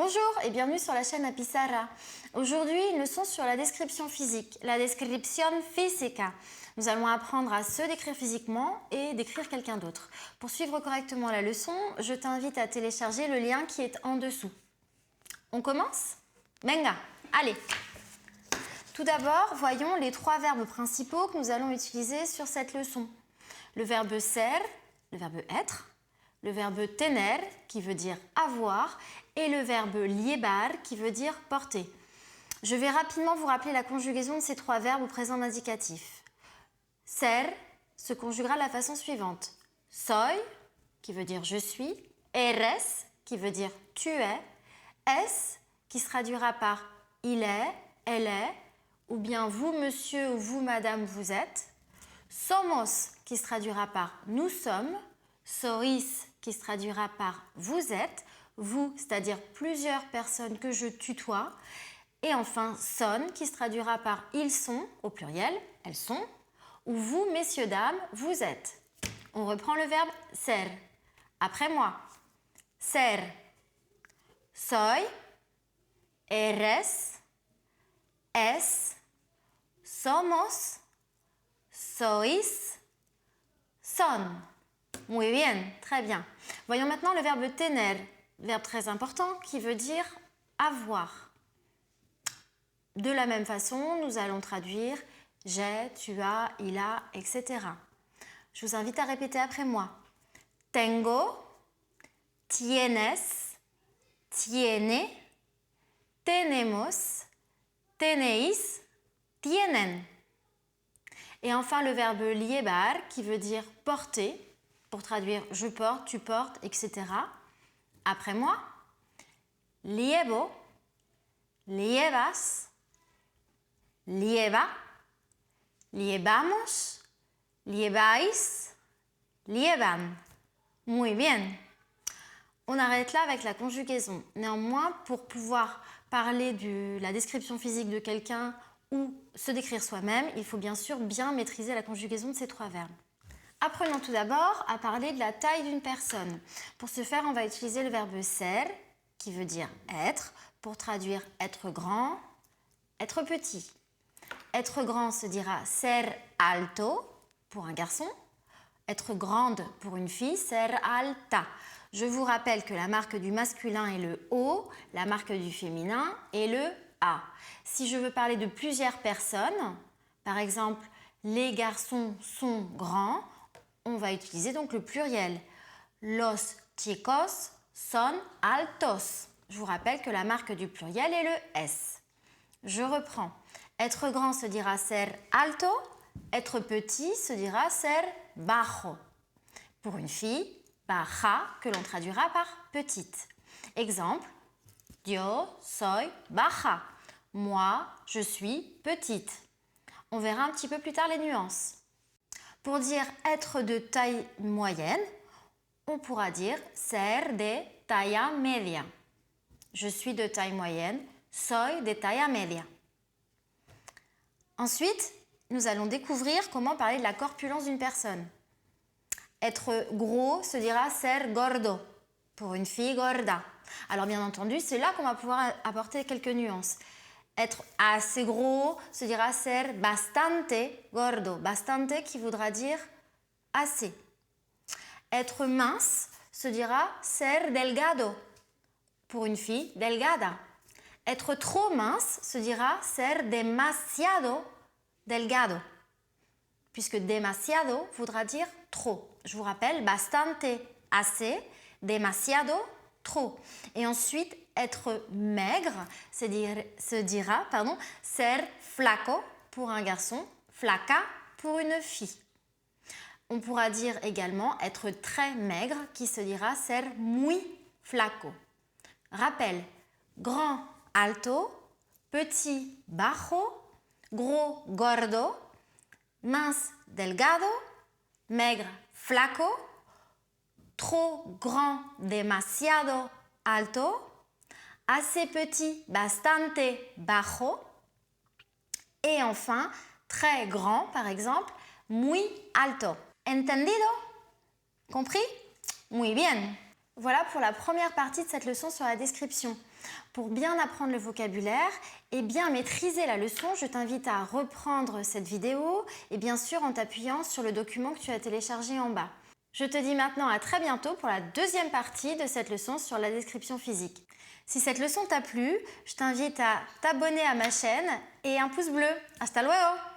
Bonjour et bienvenue sur la chaîne Apizarra. Aujourd'hui, une leçon sur la description physique, la descripción física. Nous allons apprendre à se décrire physiquement et décrire quelqu'un d'autre. Pour suivre correctement la leçon, je t'invite à télécharger le lien qui est en dessous. On commence? Venga, allez! Tout d'abord, voyons les trois verbes principaux que nous allons utiliser sur cette leçon. Le verbe ser, le verbe être, le verbe tener, qui veut dire avoir, et le verbe llevar, qui veut dire porter. Je vais rapidement vous rappeler la conjugaison de ces trois verbes au présent indicatif. Ser se conjuguera de la façon suivante. Soy, qui veut dire je suis, eres, qui veut dire tu es, es, qui se traduira par il est, elle est, ou bien vous monsieur ou vous madame vous êtes, somos, qui se traduira par nous sommes, sois, qui se traduira par vous êtes, vous, c'est-à-dire plusieurs personnes que je tutoie, et enfin son, qui se traduira par ils sont, au pluriel, elles sont, ou vous, messieurs, dames, vous êtes. On reprend le verbe ser. Après moi. Ser. Soy. Eres. Es. Somos. Sois. Son. Muy bien, très bien. Voyons maintenant le verbe tener, verbe très important qui veut dire avoir. De la même façon, nous allons traduire j'ai, tu as, il a, etc. Je vous invite à répéter après moi. Tengo, tienes, tiene, tenemos, tenéis, tienen. Et enfin le verbe llevar qui veut dire porter, pour traduire je porte, tu portes, etc. Après moi. Llevo, llevas, lleva, llevamos, lleváis, llevan. Muy bien. On arrête là avec la conjugaison. Néanmoins, pour pouvoir parler de la description physique de quelqu'un ou se décrire soi-même, il faut bien sûr bien maîtriser la conjugaison de ces trois verbes. Apprenons tout d'abord à parler de la taille d'une personne. Pour ce faire, on va utiliser le verbe ser, qui veut dire être, pour traduire être grand, être petit. Être grand se dira ser alto pour un garçon. Être grande pour une fille, ser alta. Je vous rappelle que la marque du masculin est le O, la marque du féminin est le A. Si je veux parler de plusieurs personnes, par exemple, les garçons sont grands, on va utiliser donc le pluriel. Los chicos son altos. Je vous rappelle que la marque du pluriel est le S. Je reprends. Être grand se dira ser alto. Être petit se dira ser bajo. Pour une fille, baja, que l'on traduira par petite. Exemple. Yo soy baja. Moi, je suis petite. On verra un petit peu plus tard les nuances. Pour dire être de taille moyenne, on pourra dire ser de talla media. Je suis de taille moyenne, soy de talla media. Ensuite, nous allons découvrir comment parler de la corpulence d'une personne. Être gros se dira ser gordo. Pour une fille, gorda. Alors bien entendu, c'est là qu'on va pouvoir apporter quelques nuances. Être assez gros se dira ser bastante gordo. Bastante qui voudra dire assez. Être mince se dira ser delgado. Pour une fille, delgada. Être trop mince se dira ser demasiado delgado. Puisque demasiado voudra dire trop. Je vous rappelle, bastante, assez, demasiado, trop. Et ensuite, être maigre se dira ser flaco pour un garçon, flaca pour une fille. On pourra dire également être très maigre qui se dira ser muy flaco. Rappel, grand alto, petit bajo, gros gordo, mince delgado, maigre flaco, trop grand demasiado alto, assez petit bastante bajo, et enfin très grand par exemple muy alto. Entendido? Compris? Muy bien. Voilà pour la première partie de cette leçon sur la description. Pour bien apprendre le vocabulaire et bien maîtriser la leçon, je t'invite à reprendre cette vidéo et bien sûr en t'appuyant sur le document que tu as téléchargé en bas. Je te dis maintenant à très bientôt pour la deuxième partie de cette leçon sur la description physique. Si cette leçon t'a plu, je t'invite à t'abonner à ma chaîne et un pouce bleu. Hasta luego!